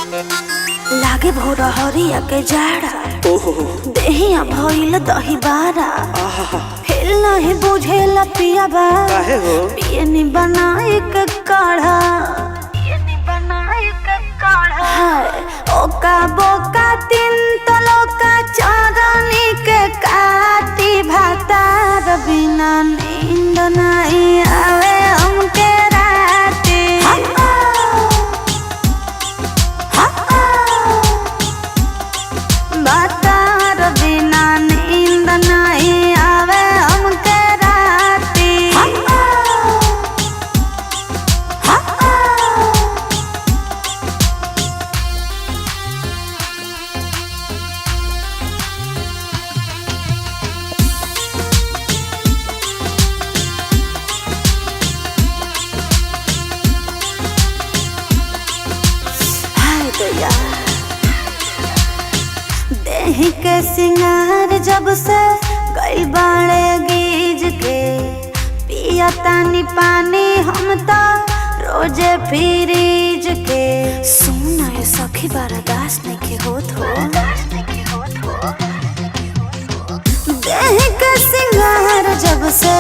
लागे भोर हरिया के जाड़ा देहिया भइल दही बारा हिल नहीं बुझेला पिया बा पियनी बनाए के काढ़ा ओका बोका तीन तलोका चांदनी के काटी भातार बिना नींद नहीं आवे हमके राती भातार बिना नींद नहीं आवे हमके राती देहि के सिंगार जब से गई बाड़े गीज के पिया तानी पानी हम तो रोजे फ्रीज के सुना ये सखी बर्दाश्त नहीं के होत हो देहि के सिंगार जब से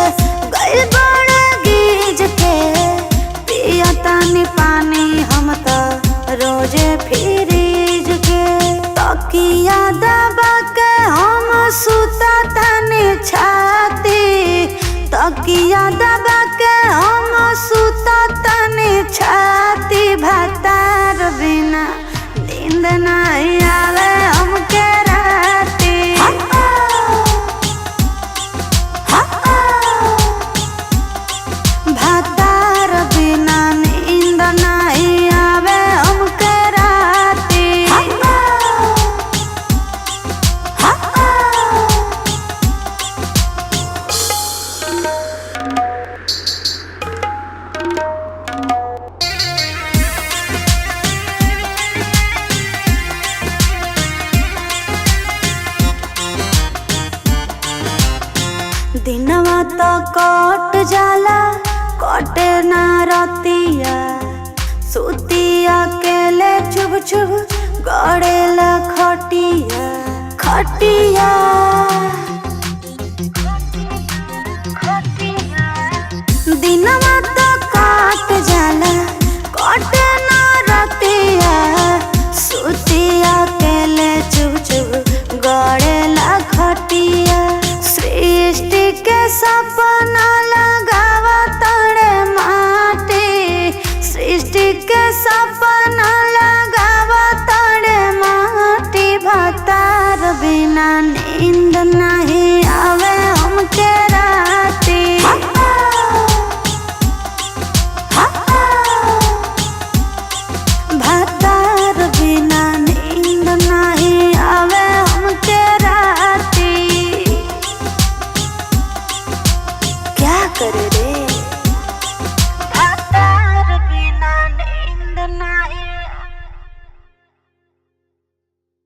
गई बाड़े गीज के पिया तानी पानी हम तो रोजे फ्रीज के तकिया दबा के हम सुता तानी छाती तकिया दबा के हम सुता तानी छाती भातार बिना नींद नहीं आवे हमके राती भातार बिना नींद नहीं आवे हमके राती दिनवा तो कट जाला कटे ना रतिया सुतिया केले चुभ चुभ गड़ेला खटिया खटिया दिनवा तो कट जाला कटे ना रतिया सुतिया केले चुभ चुभ गड़ेला खटिया सृष्टि के सपना लगावा तड़े माटी सृष्टि के सपना लगावा तड़े माटी भातार बिना नींद नहीं आवे हमके राती भातार बिना नींद नहीं आवे हमके राती क्या करे रे।